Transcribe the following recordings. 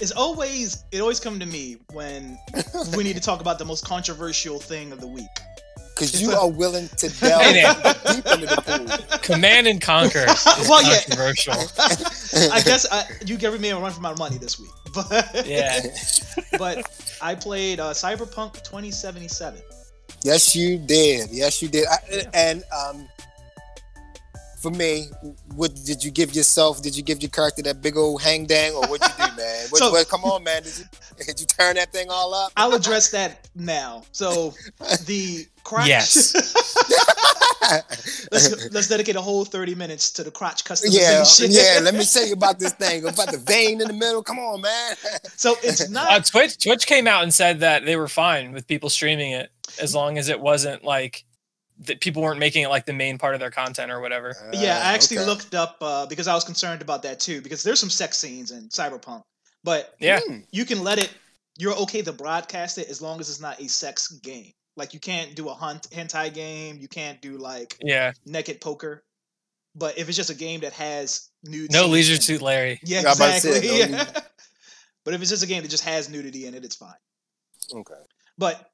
it always comes to me when we need to talk about the most controversial thing of the week. Because you are willing to delve deep into the pool. Command and Conquer is controversial. I guess you gave me a run for my money this week. But yeah. But I played Cyberpunk 2077. Yes, you did. Yes, you did. For me, what did you give yourself? Did you give your character that big old hang dang, or what'd you do, man? Come on, man. Did you turn that thing all up? I'll address that now. So the crotch. Yes. let's dedicate a whole 30 minutes to the crotch customization. Yeah. Let me tell you about this thing. About the vein in the middle. Come on, man. So it's not. Twitch came out and said that they were fine with people streaming it as long as it wasn't like that people weren't making it like the main part of their content or whatever. Yeah, I actually looked up because I was concerned about that too, because there's some sex scenes in Cyberpunk, but you can let it. You're okay to broadcast it as long as it's not a sex game. Like you can't do a hentai game. You can't do like naked poker. But if it's just a game that has nude, no Leisure Suit Larry. Yeah, exactly. But if it's just a game that just has nudity in it, it's fine. Okay. But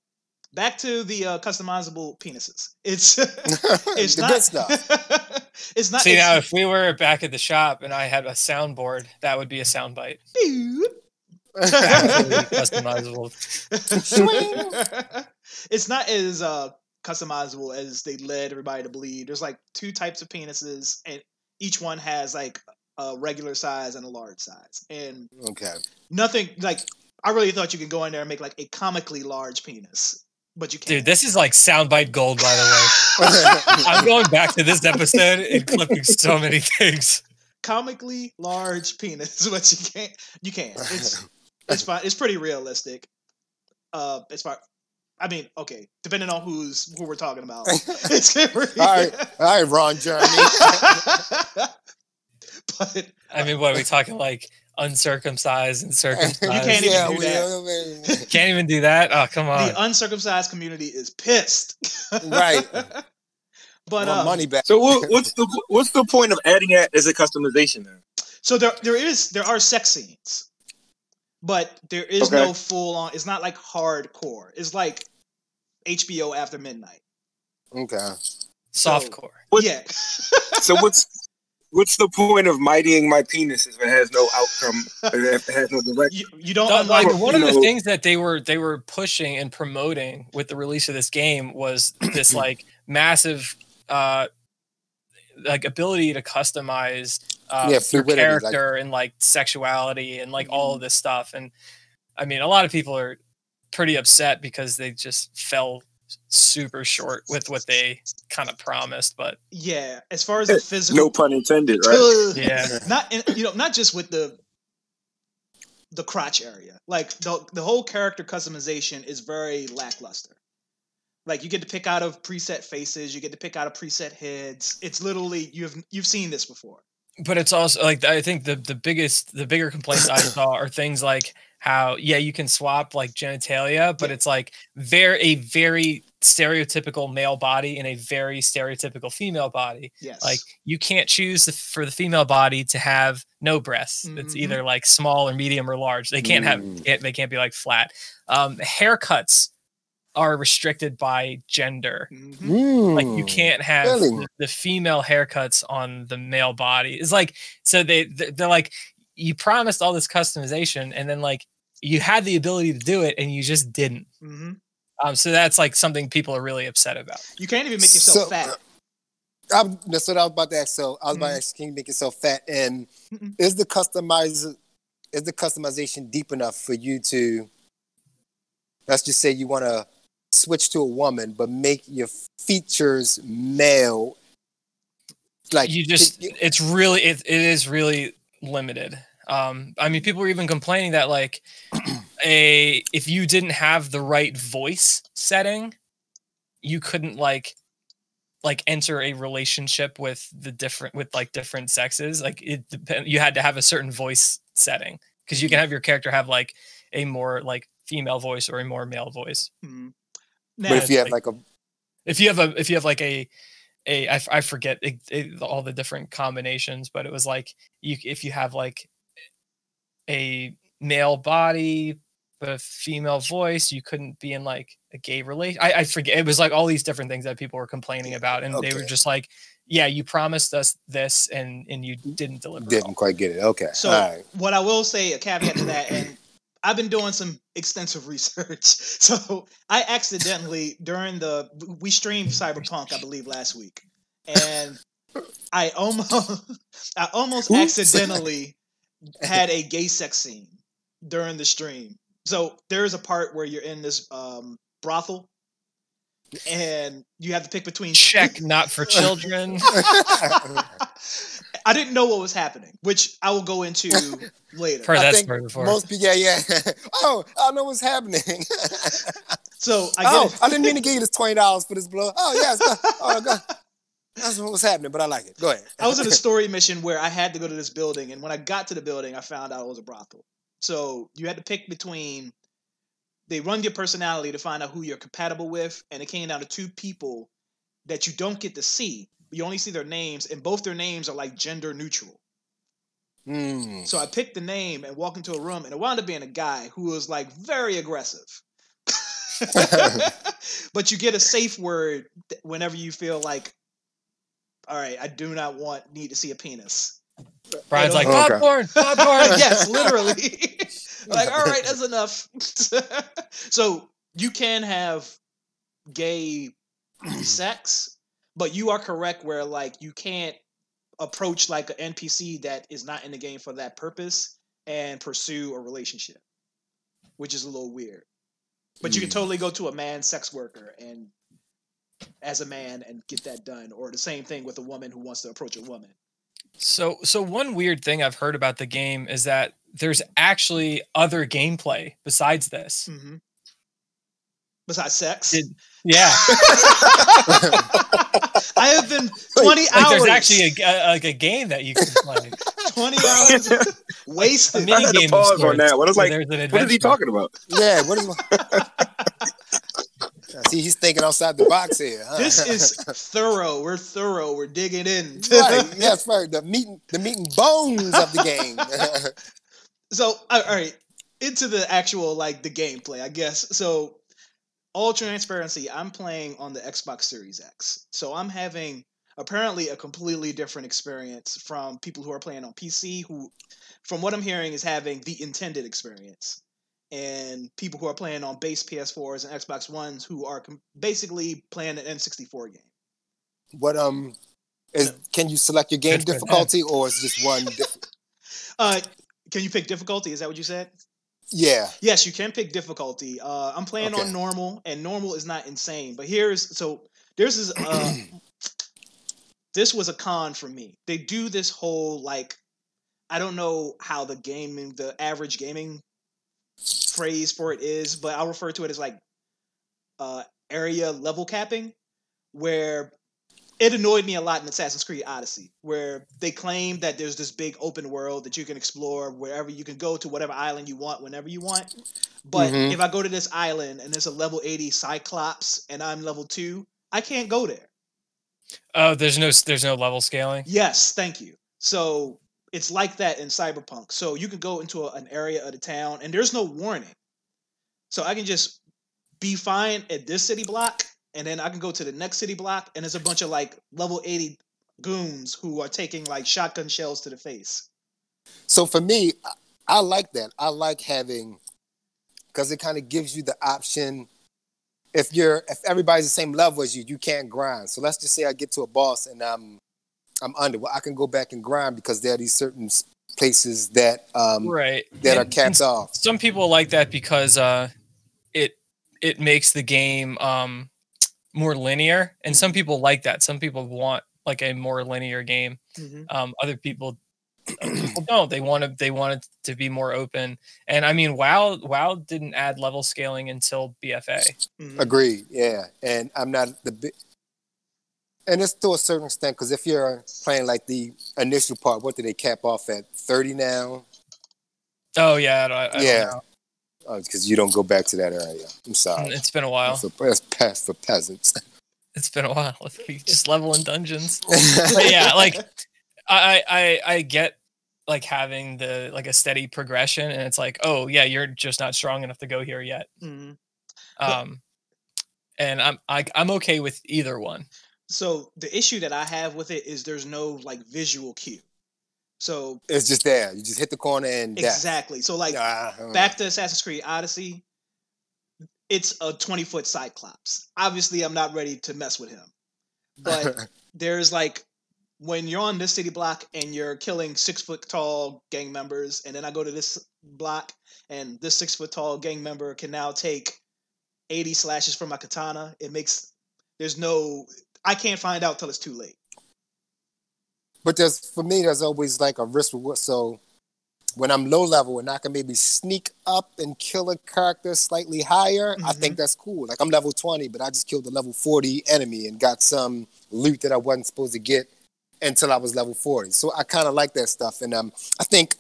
back to the customizable penises. It's the not good stuff. It's not. See, now if we were back at the shop and I had a soundboard, that would be a soundbite. Customizable. It's not as customizable as they led everybody to believe. There's like 2 types of penises, and each one has like a regular size and a large size. And nothing like I really thought you could go in there and make like a comically large penis. But you can't. Dude, this is like soundbite gold, by the way. I'm going back to this episode and clipping so many things. Comically large penis, but you can't. It's fine. It's pretty realistic. It's fine. I mean, okay, depending on who we're talking about. It's all right, Ron Jeremy. But I mean, what are we talking like? Uncircumcised and circumcised. You can't even do that. Can't even do that? Oh, come on. The uncircumcised community is pissed. Right. But money back. So what's the point of adding that as a customization then? So there are sex scenes, but there is no full on. It's not like hardcore. It's like HBO after midnight. Okay. Softcore. Yeah. So what's the point of mightying my penis if it has no outcome? If it has no direction? You don't like one of the things that they were pushing and promoting with the release of this game was this like massive like ability to customize your character and like sexuality and like all of this stuff. And I mean, a lot of people are pretty upset because they just fell super short with what they kind of promised. But yeah, as far as the physical, no pun intended, right? Yeah, not just with the crotch area. Like the whole character customization is very lackluster. Like you get to pick out of preset faces, you get to pick out of preset heads. It's literally you've seen this before. But it's also like I think the bigger complaints I saw are things like how you can swap like genitalia, but it's like a very stereotypical male body and a very stereotypical female body. Yes. Like you can't choose for the female body to have no breasts. It's either like small or medium or large. They can't they can't be like flat. Haircuts are restricted by gender. Like you can't have the female haircuts on the male body. It's like, so they're like, you promised all this customization and then like you had the ability to do it and you just didn't. So that's like something people are really upset about. You can't even make yourself fat. That's what I was about to ask. So I was about to ask, can you make yourself fat? And is the customization deep enough for you to, let's just say you want to switch to a woman, but make your features male? Like it is really limited. I mean, people were even complaining that like if you didn't have the right voice setting, you couldn't like enter a relationship with different sexes. Like you had to have a certain voice setting because you can have your character have like a more like female voice or a more male voice. But if you have I forget all the different combinations, but it was like if you have like a male body but a female voice. You couldn't be in like a gay relation. I forget. It was like all these different things that people were complaining about, and they were just like, "Yeah, you promised us this, and you didn't deliver. Didn't quite get it." Okay. So what I will say, a caveat to that, and I've been doing some extensive research. So I accidentally we streamed Cyberpunk, I believe, last week, and I almost accidentally had a gay sex scene during the stream. So there's a part where you're in this brothel, and you have to pick between check not for children. I didn't know what was happening, which I will go into later. Heard that story before. Most people, yeah. Oh, I don't know what's happening. So I didn't mean to give you this $20 for this blow. Oh yes, God. That's what was happening, but I like it. Go ahead. I was in a story mission where I had to go to this building, and when I got to the building, I found out it was a brothel. So you had to pick between. They run your personality to find out who you're compatible with, and it came down to two people that you don't get to see. You only see their names, and both their names are like gender neutral. So I picked the name and walked into a room, and it wound up being a guy who was like very aggressive. But you get a safe word whenever you feel like, all right, I do not need to see a penis. Brian's like, popcorn. Yes, literally. Like, all right, that's enough. So you can have gay sex, but you are correct where like you can't approach like an NPC that is not in the game for that purpose and pursue a relationship, which is a little weird. But you can totally go to a man sex worker and as a man and get that done, or the same thing with a woman who wants to approach a woman. So one weird thing I've heard about the game is that there's actually other gameplay besides this. Mm-hmm. Besides sex? Yeah. I have been 20 hours. There's actually a game that you can play. 20 hours wasted. I had to pause on that. What is he talking about? Yeah, what is See, he's thinking outside the box here. Huh? This is thorough. We're thorough. We're digging in. Right. Yes, right. The meat and bones of the game. So, all right, into the actual like the gameplay, I guess. So, all transparency, I'm playing on the Xbox Series X. So I'm having apparently a completely different experience from people who are playing on PC, who, from what I'm hearing, is having the intended experience. And people who are playing on base PS4s and Xbox Ones who are basically playing an N64 game. What can you select your game difficulty, or is just one? Can you pick difficulty? Is that what you said? Yeah. Yes, you can pick difficulty. I'm playing on normal, and normal is not insane. But this was a con for me. They do this whole like, I don't know how the average gaming phrase for it is, but I'll refer to it as like area level capping, where it annoyed me a lot in Assassin's Creed Odyssey, where they claim that there's this big open world that you can explore wherever you can go to whatever island you want whenever you want. But if I go to this island and there's a level 80 Cyclops and I'm level 2, I can't go there. Oh, there's no level scaling? Yes, thank you. So it's like that in Cyberpunk. So you can go into an area of the town and there's no warning. So I can just be fine at this city block, and then I can go to the next city block, and there's a bunch of like level 80 goons who are taking like shotgun shells to the face. So for me, I like that. I like having, because it kind of gives you the option. If everybody's the same level as you, you can't grind. So let's just say I get to a boss and I'm under. Well, I can go back and grind because there are these certain places that are capped off. Some people like that because it makes the game more linear, and some people like that. Some people want like a more linear game. Other people don't. They want it to be more open. And I mean, WoW didn't add level scaling until BFA. Agreed. Yeah, and I'm not and it's to a certain extent, because if you're playing like the initial part, what do they cap off at? 30 now? Oh yeah, I don't know. Oh, because you don't go back to that area. I'm sorry. It's been a while. That's past for peasants. It's been a while. We just level in dungeons. But yeah, like I get like having the like a steady progression, and it's like, oh yeah, you're just not strong enough to go here yet. Mm-hmm. And I'm okay with either one. So the issue that I have with it is there's no like visual cue. So it's just there. You just hit the corner and exactly. Death. So like back to Assassin's Creed Odyssey, it's a 20-foot Cyclops. Obviously, I'm not ready to mess with him. But there's like when you're on this city block and you're killing 6-foot tall gang members, and then I go to this block and this 6-foot tall gang member can now take 80 slashes from my katana. I can't find out till it's too late. But for me, there's always like a risk reward. So when I'm low level and I can maybe sneak up and kill a character slightly higher, I think that's cool. Like I'm level 20, but I just killed a level 40 enemy and got some loot that I wasn't supposed to get until I was level 40. So I kind of like that stuff. And I think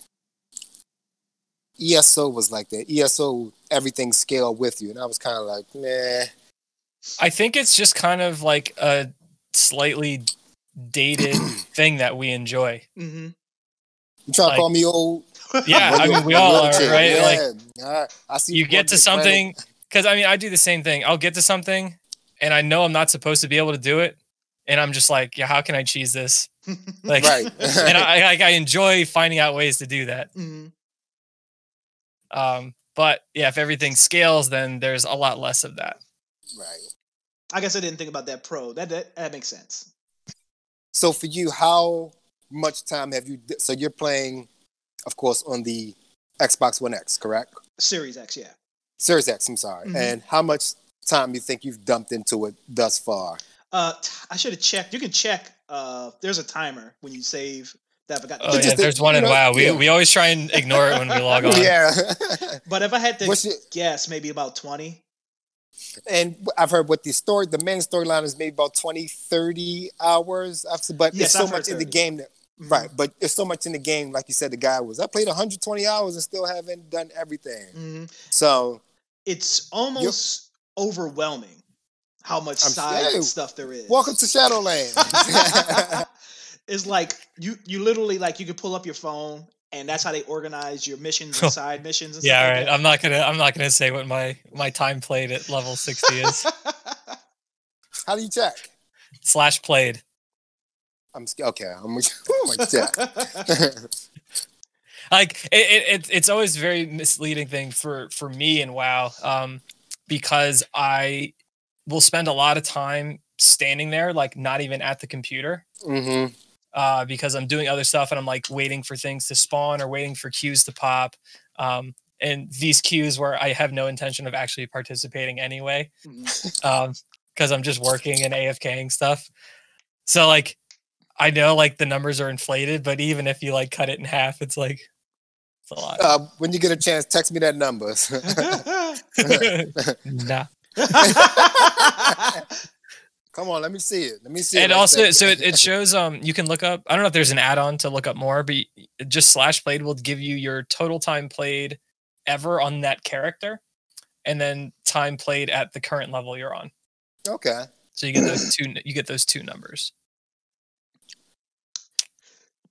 ESO was like that. ESO, everything scaled with you. And I was kind of like, nah. I think it's just kind of like a slightly dated thing that we enjoy. Mm-hmm. You trying to call me old? Yeah, I mean, we all are, right? Yeah. Like, I see you get to something, because I mean, I do the same thing. I'll get to something, and I know I'm not supposed to be able to do it, and I'm just like, yeah, how can I cheese this? Like, right. And I enjoy finding out ways to do that. Mm-hmm. But yeah, if everything scales, then there's a lot less of that. Right. I guess I didn't think about that pro. That makes sense. So for you, how much time have you? So you're playing, of course, on the Xbox One X, correct? Series X, yeah. Series X. I'm sorry. Mm-hmm. And how much time you think you've dumped into it thus far? I should have checked. You can check. There's a timer when you save. That I forgot. Oh yeah, there's one in WoW. We always try and ignore it when we log on. Yeah. But if I had to guess, maybe about 20. And I've heard what the main storyline is maybe about 20, 30 hours. But yes, there's so much in the game that, right. But there's so much in the game, like you said, I played 120 hours and still haven't done everything. Mm-hmm. So it's almost overwhelming how much side stuff there is. Welcome to Shadowlands. It's like you literally like you can pull up your phone and that's how they organize your missions and side missions and yeah, stuff. Right. Like I'm not gonna say what my time played at level 60 is. How do you check? /played. I'm gonna check. Like it's always a very misleading thing for me in WoW, because I will spend a lot of time standing there, like not even at the computer. Mm-hmm. Because I'm doing other stuff and I'm like waiting for things to spawn or waiting for queues to pop. And these queues where I have no intention of actually participating anyway, because I'm just working and AFKing stuff. So like, I know like the numbers are inflated, but even if you like cut it in half, it's like, it's a lot. When you get a chance, text me that number. Nah. Come on, let me see it. And also, so it shows. You can look up. I don't know if there's an add-on to look up more, but just /played will give you your total time played ever on that character, and then time played at the current level you're on. Okay. So you get those two. You get those two numbers.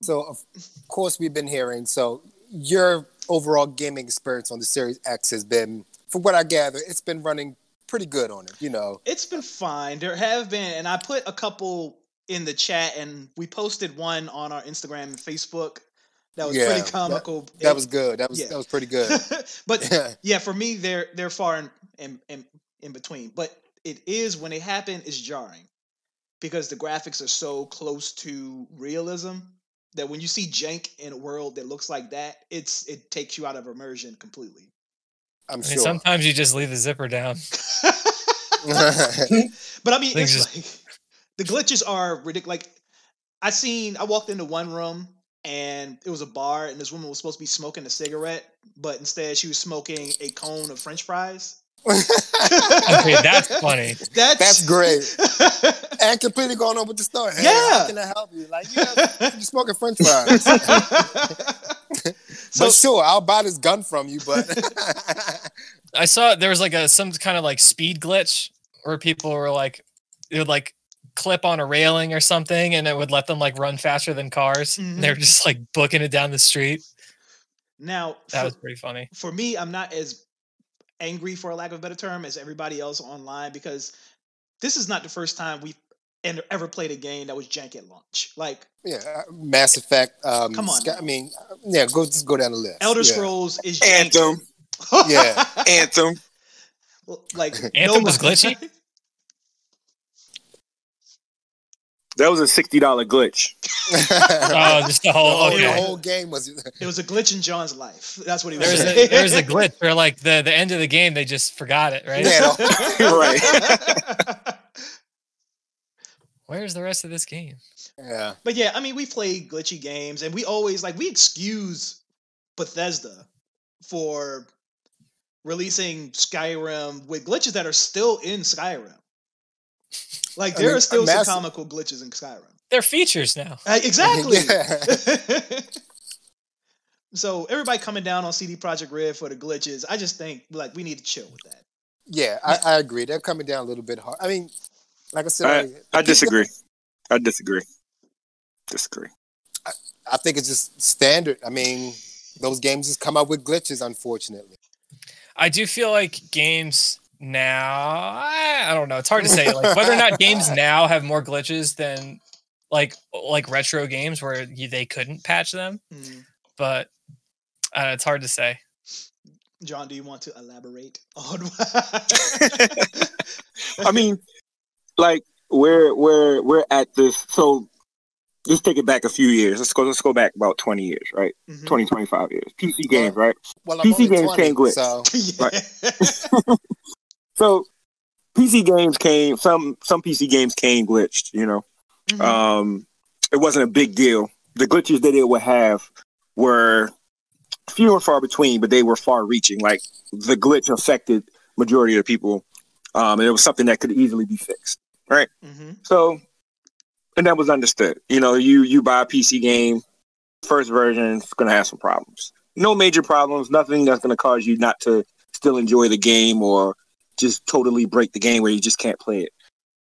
So of course we've been hearing. So your overall gaming experience on the Series X has been, from what I gather, it's been running pretty good on it, you know. It's been fine. There have been, and I put a couple in the chat, and we posted one on our Instagram and Facebook. That was pretty comical. That was good. That was pretty good. But yeah, for me, they're far in between. But it is, when it happened, it's jarring because the graphics are so close to realism that when you see jank in a world that looks like that, it takes you out of immersion completely. I'm sure. Sometimes you just leave the zipper down. But I mean, it's like the glitches are ridiculous. Like I walked into one room and it was a bar, and this woman was supposed to be smoking a cigarette, but instead she was smoking a cone of French fries. Okay, that's funny. That's great. And completely going on with the story. Hey, how can I help you? Like, you're smoking French fries. But sure, I'll buy this gun from you, but I saw there was like some kind of like speed glitch where people were like, it would like clip on a railing or something, and it would let them like run faster than cars. Mm-hmm. They're just like booking it down the street. Now that was pretty funny. For me, I'm not as angry, for a lack of a better term, as everybody else online, because this is not the first time we've ever played a game that was jank at launch. Like, Mass Effect. Come on. I mean, just go down the list. Elder Scrolls is Anthem. Yeah, Anthem. Like Anthem was glitchy. That was a $60 glitch. Just the whole game was. It was a glitch in John's life. That's what he was saying. There was a glitch where, like, the end of the game, they just forgot it, right? Yeah, right. Where's the rest of this game? Yeah. But yeah, I mean, we play glitchy games, and we always we excuse Bethesda for releasing Skyrim with glitches that are still in Skyrim. Like, there are still some comical glitches in Skyrim. They're features now. Exactly. So everybody coming down on CD Projekt Red for the glitches, I just think like we need to chill with that. Yeah, I agree. They're coming down a little bit hard. I mean, like I said, I disagree. I disagree. I think it's just standard. I mean, those games just come out with glitches, unfortunately. I do feel like games now, I don't know. It's hard to say. Like, whether or not games now have more glitches than like retro games where they couldn't patch them. But it's hard to say. John, do you want to elaborate on? I mean, like we're at this. So let's take it back a few years. Let's go back about 20 years, right? 20, 25 years. PC games, right? Well, PC games came glitch. So. Right. So PC games came. Some PC games came glitched. You know, it wasn't a big deal. The glitches that it would have were few and far between, but they were far-reaching. Like, the glitch affected majority of the people, and it was something that could easily be fixed, right? So, and that was understood. You know, you buy a PC game, first version, it's going to have some problems. No major problems, nothing that's going to cause you not to still enjoy the game or just totally break the game where you just can't play it.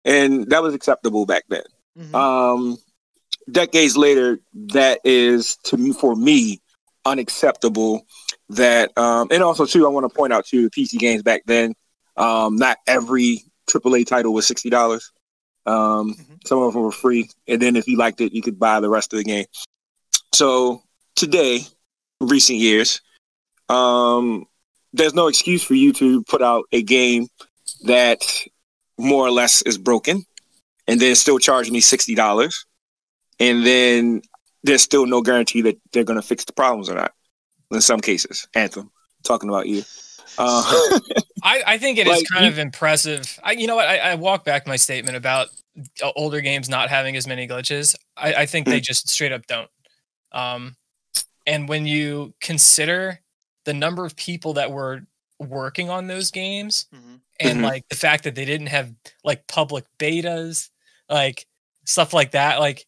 And that was acceptable back then. Decades later, that is, for me, unacceptable. That and also too, I want to point out too, the PC games back then, not every AAA title was $60. Some of them were free, and then if you liked it, you could buy the rest of the game. So today, recent years, there's no excuse for you to put out a game that more or less is broken and then still charge me $60, and then there's still no guarantee that they're going to fix the problems or not. In some cases, Anthem, talking about you. I think it is kind of impressive. You know what? I walk back my statement about older games not having as many glitches. I think they just straight up don't. And when you consider the number of people that were working on those games and like the fact that they didn't have like public betas, like stuff like that, like,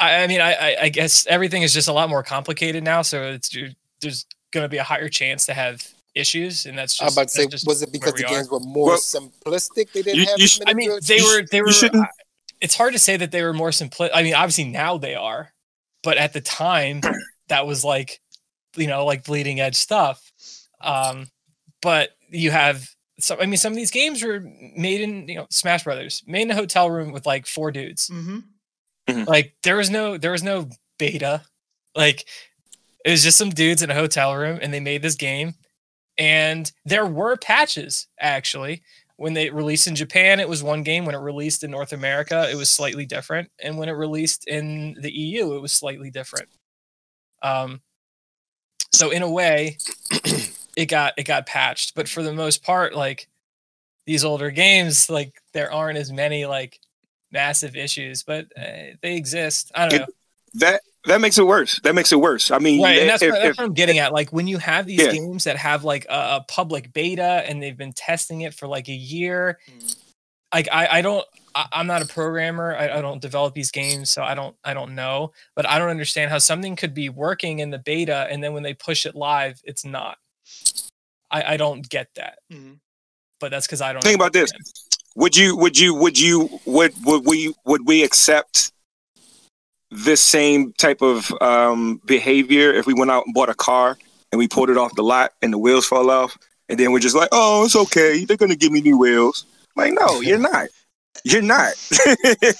I mean, I guess everything is just a lot more complicated now, so there's going to be a higher chance to have issues, and that's just. I'm about to say, was it because the games were more simplistic? They didn't have. I mean, they were. It's hard to say that they were more simplistic. I mean, obviously now they are, but at the time, that was like, you know, like bleeding edge stuff. But you have some. I mean, some of these games were made in, you know, Smash Brothers, made in a hotel room with like 4 dudes. Like there was no beta. Like it was just some dudes in a hotel room and they made this game, and there were patches actually. When they released in Japan, it was one game. When it released in North America, it was slightly different. And when it released in the EU, it was slightly different. So in a way, it got patched. But for the most part, like these older games, like there aren't as many like massive issues, but they exist. I don't know. That makes it worse. I mean, right, and that's what I'm getting at. Like when you have these games that have like a public beta and they've been testing it for like a year, like I'm not a programmer. I don't develop these games, so I don't know. But I don't understand how something could be working in the beta and then when they push it live, it's not. I don't get that. But that's because I don't think about this. would we accept this same type of behavior if we went out and bought a car and we pulled it off the lot and the wheels fall off, and then we're just like, oh, it's okay, they're gonna give me new wheels? Like, no, you're not. You're not.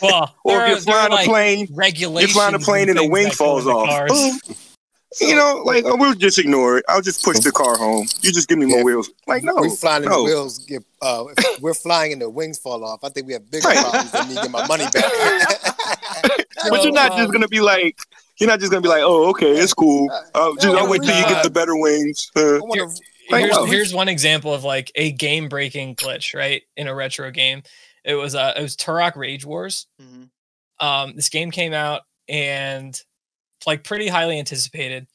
Well, or if you're flying a plane, and the wing falls off. You know, like, oh, we'll just ignore it. I'll just push the car home. You just give me more wheels. Like, no, we're flying in the wheels. If we're flying and the wings fall off, I think we have bigger problems than me getting my money back. But you're not just gonna be like, oh, okay, it's cool. I'll wait till you get the better wings. Here's one example of like a game-breaking glitch, right? In a retro game, it was Turok Rage Wars. Mm-hmm. This game came out and like pretty highly anticipated.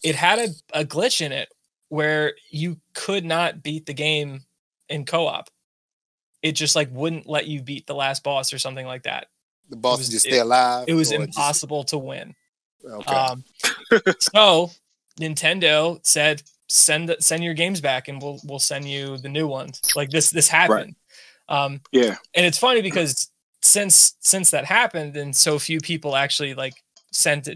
It had a glitch in it where you could not beat the game in co-op. It just like wouldn't let you beat the last boss or something like that. The boss would just stay alive. It was impossible to win. Okay. So Nintendo said, send your games back and we'll send you the new ones. Like this happened. Right. And it's funny because since that happened and so few people actually like sent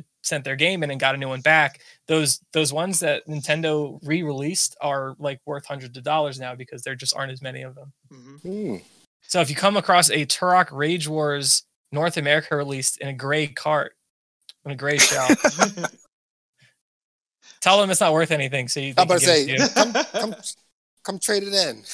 their game in and got a new one back, those ones that Nintendo re-released are like worth hundreds of dollars now because there just aren't as many of them. Mm-hmm. So if you come across a Turok Rage Wars North America released in a gray cart, in a gray shell, tell them it's not worth anything. So you. I'm about to say, come trade it in.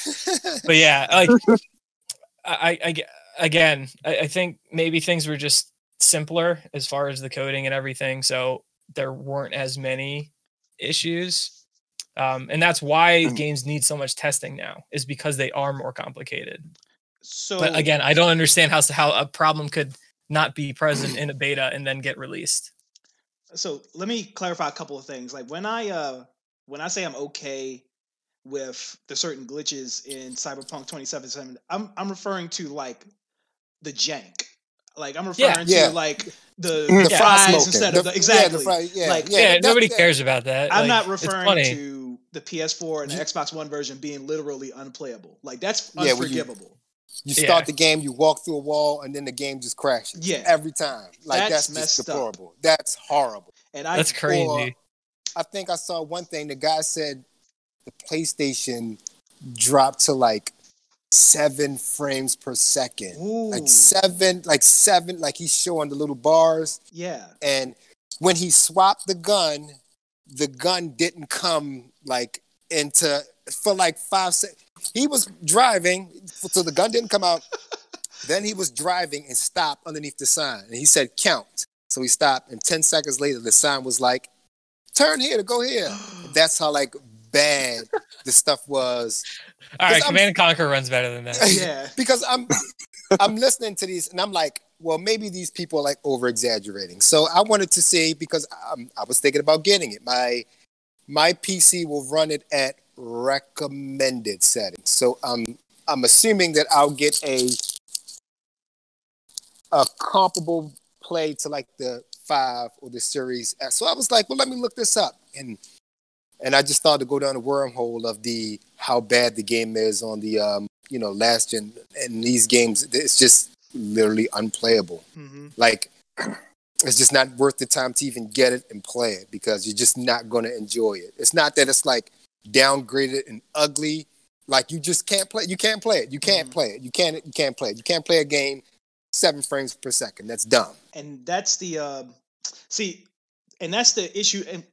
But yeah, like I think maybe things were just simpler as far as the coding and everything, so there weren't as many issues, and that's why games need so much testing now, is because they are more complicated. So, but again, I don't understand how a problem could not be present in a beta and then get released. So let me clarify a couple of things. Like when I say I'm okay with the certain glitches in Cyberpunk 2077, I'm referring to like the jank. Like I'm referring to like the fries instead of the exactly. Nobody cares about that. I'm not referring to the PS4 and the Xbox One version being literally unplayable. Like that's unforgivable. You start the game, you walk through a wall, and then the game just crashes. Yeah, every time. Like that's just deplorable. That's horrible. And that's crazy. I think I saw one thing. The guy said the PlayStation dropped to like 7 frames per second. Ooh. Like seven, like he's showing the little bars. Yeah. And when he swapped the gun didn't come like into for like 5 seconds. He was driving, so the gun didn't come out. Then he was driving and stopped underneath the sign. And he said, count. So he stopped, and 10 seconds later, the sign was like, turn here to go here. That's how like bad the stuff was. All right, Command & Conquer runs better than that. Yeah. Because I'm listening to these, and I'm like, well, maybe these people are like over-exaggerating. So I wanted to see, because I was thinking about getting it. My PC will run it at recommended settings. So I'm assuming that I'll get a comparable play to like the 5 or the Series S. So I was like, well, let me look this up. And I just thought to go down the wormhole of how bad the game is on the last gen. And these games, it's just literally unplayable. Mm-hmm. Like it's just not worth the time to even get it and play it, because you're just not going to enjoy it. It's not that it's like downgraded and ugly. Like you just can't play. You can't play it. You can't play it. You can't play it. You can't play a game 7 frames per second. That's dumb. And that's the and that's the issue. And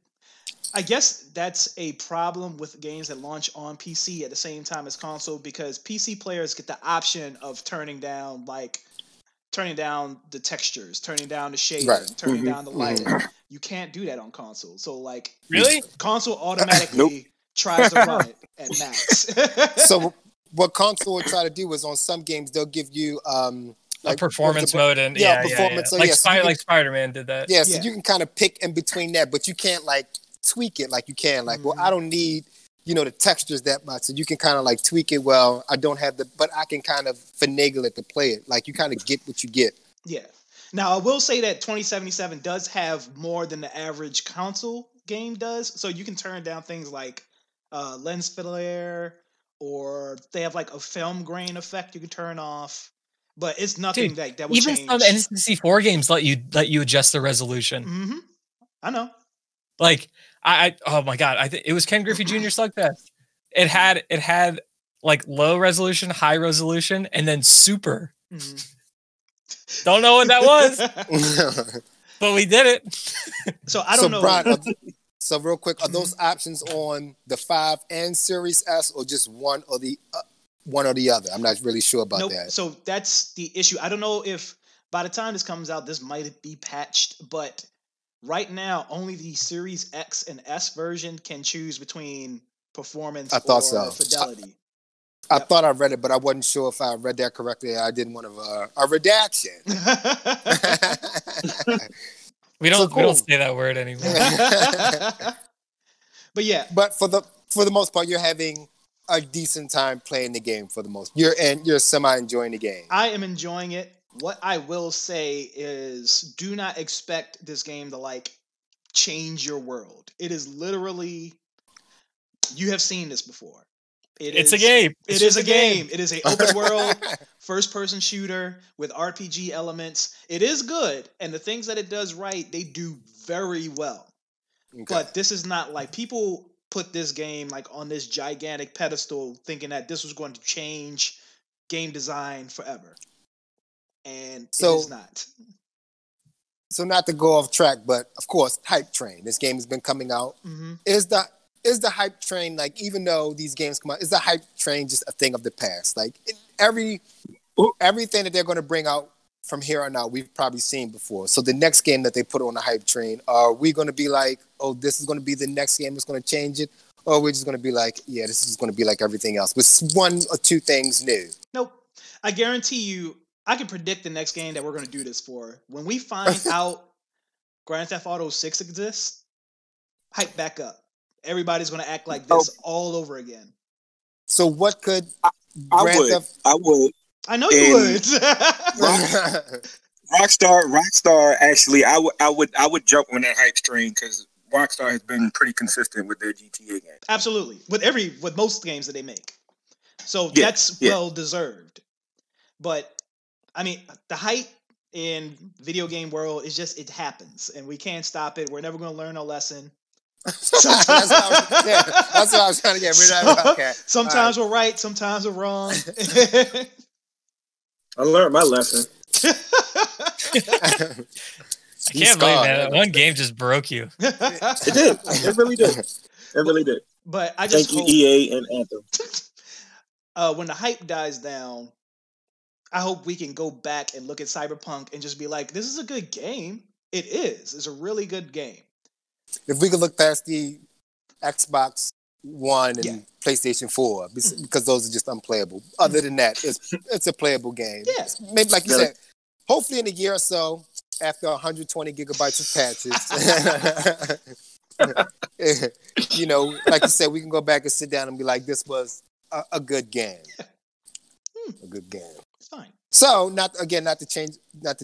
I guess that's a problem with games that launch on PC at the same time as console, because PC players get the option of turning down the textures, turning down the shading, turning down the lighting. You can't do that on console. So like, really, console automatically tries to run it at max. So what console will try to do is on some games they'll give you like performance mode and performance. Yeah. So, like Spider-Man did that. Yeah, so you can kind of pick in between that, but you can't like tweak it like you can. Like, well, I don't need the textures that much, so you can kind of like tweak it. Well, I don't have but I can kind of finagle it to play it. Like you kind of get what you get. Yeah. Now I will say that 2077 does have more than the average console game does, so you can turn down things like lens flare or they have like a film grain effect you can turn off. But it's nothing that will even change. Some N64 games let you adjust the resolution. Mm-hmm. I know. Like I oh my god, it was Ken Griffey Jr. Slugfest. It had like low resolution, high resolution, and then super. Mm-hmm. Don't know what that was, but we did it. So I don't know. Brian, so real quick, are those options on the 5 and Series S, or just one or the other? I'm not really sure about that. So that's the issue. I don't know if by the time this comes out, this might be patched, but right now, only the Series X and S version can choose between performance or fidelity. I thought I read it, but I wasn't sure if I read that correctly. I didn't want a redaction. we don't say that word anymore. But yeah, but for the most part, you're having a decent time playing the game. For the most, you're semi enjoying the game. I am enjoying it. What I will say is, do not expect this game to like change your world. It is literally, you have seen this before. It's a game. It is a game. It is an open world, first-person shooter with RPG elements. It is good, and the things that it does right, they do very well. Okay. But this is not like, people put this game like on this gigantic pedestal thinking that this was going to change game design forever. And it is not. So not to go off track, but of course, Hype Train. This game has been coming out. Mm-hmm. Is the Hype Train, like, even though these games come out, is the Hype Train just a thing of the past? Like, everything that they're going to bring out from here on out, we've probably seen before. So the next game that they put on the Hype Train, are we going to be like, oh, this is going to be the next game that's going to change it? Or we're just going to be like, yeah, this is going to be like everything else, with one or two things new? Nope. I guarantee you, I can predict the next game that we're going to do this for. When we find out Grand Theft Auto 6 exists, hype back up. Everybody's going to act like this all over again. So what could I would. I know you would. Rockstar. Actually, I would jump on that hype train because Rockstar has been pretty consistent with their GTA games. Absolutely, with most games that they make. So that's well deserved. But I mean, the hype in video game world is just, it happens, and we can't stop it. We're never going to learn a lesson. That's what I was trying to get rid of. Okay. Sometimes we're right, sometimes we're wrong. I learned my lesson. I can't believe that one game just broke you. It did. It really did. It really did. But I just thank you, EA and Anthem. When the hype dies down, I hope we can go back and look at Cyberpunk and just be like, this is a good game. It is. It's a really good game. If we could look past the Xbox One and PlayStation 4, because those are just unplayable. Other than that, it's a playable game. Yeah. Maybe, like you said, hopefully in a year or so, after 120 gigabytes of patches, you know, like you said, we can go back and sit down and be like, this was a good game. A good game. It's fine. So, not to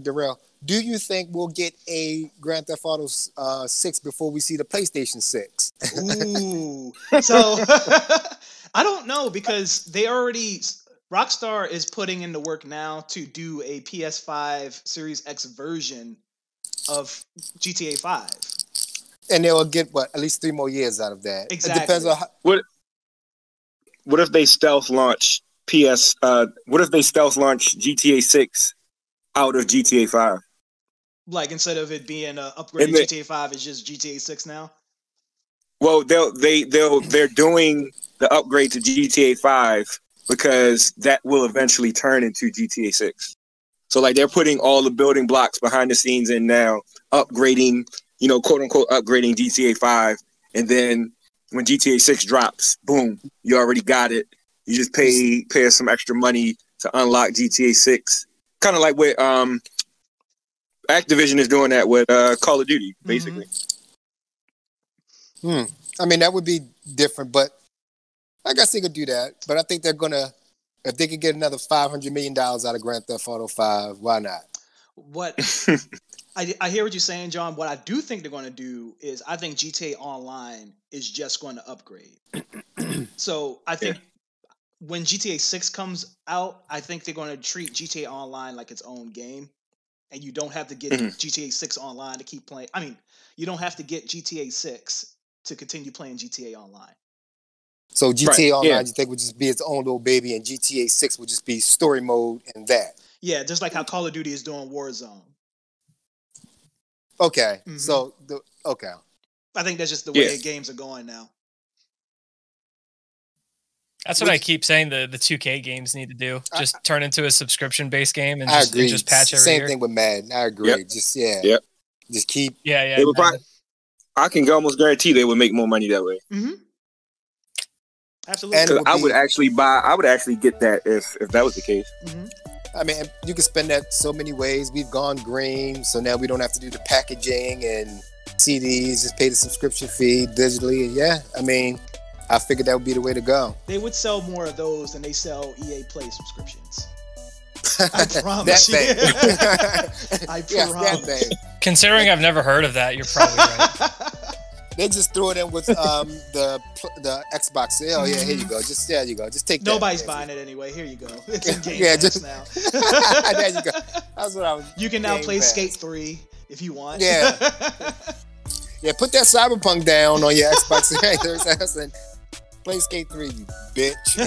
derail, do you think we'll get a Grand Theft Auto 6 before we see the PlayStation 6? Ooh. So, I don't know, because Rockstar is putting in the work now to do a PS5 Series X version of GTA 5. And they'll get, at least 3 more years out of that. Exactly. It depends on how... What if they stealth launch what if they stealth launch GTA 6 out of GTA 5? Like, instead of it being upgraded GTA 5, it's just GTA 6 now? Well, they're doing the upgrade to GTA 5 because that will eventually turn into GTA 6. So, like, they're putting all the building blocks behind the scenes in now, upgrading, quote unquote, upgrading GTA 5. And then when GTA 6 drops, boom, you already got it. You just pay us some extra money to unlock GTA 6. Kind of like what Activision is doing that with Call of Duty, basically. I mean, that would be different, but I guess they could do that. But I think they're going to, if they could get another $500 million out of Grand Theft Auto 5, why not? What I hear what you're saying, John. What I do think they're going to do is, I think GTA Online is just going to upgrade. So I think when GTA 6 comes out, I think they're going to treat GTA Online like its own game. And you don't have to get GTA 6 Online to keep playing. I mean, you don't have to get GTA 6 to continue playing GTA Online. So GTA Online, you think, would just be its own little baby, and GTA 6 would just be story mode and that? Yeah, just like how Call of Duty is doing Warzone. Okay, so I think that's just the way games are going now. That's what I keep saying the 2K games need to do. Just turn into a subscription-based game and just patch every year. Same thing with Madden. I agree. Yep. Just keep. Yeah. They would I can almost guarantee they would make more money that way. Mm-hmm. Absolutely. I would actually get that if that was the case. Mm-hmm. I mean, you can spend that so many ways. We've gone green, so now we don't have to do the packaging and CDs. Just pay the subscription fee digitally. Yeah, I mean, I figured that would be the way to go. They would sell more of those than they sell EA Play subscriptions. I promise you. I promise. Considering I've never heard of that, you're probably right. They just throw it in with the Xbox. Oh yeah, here you go. There you go. Just take that. Nobody's buying it anyway. Here you go. It's in Game Pass now. There you go. That's what I was. You can now play Skate 3 if you want. Yeah. Yeah. Put that Cyberpunk down on your Xbox and play Skate 3, you bitch.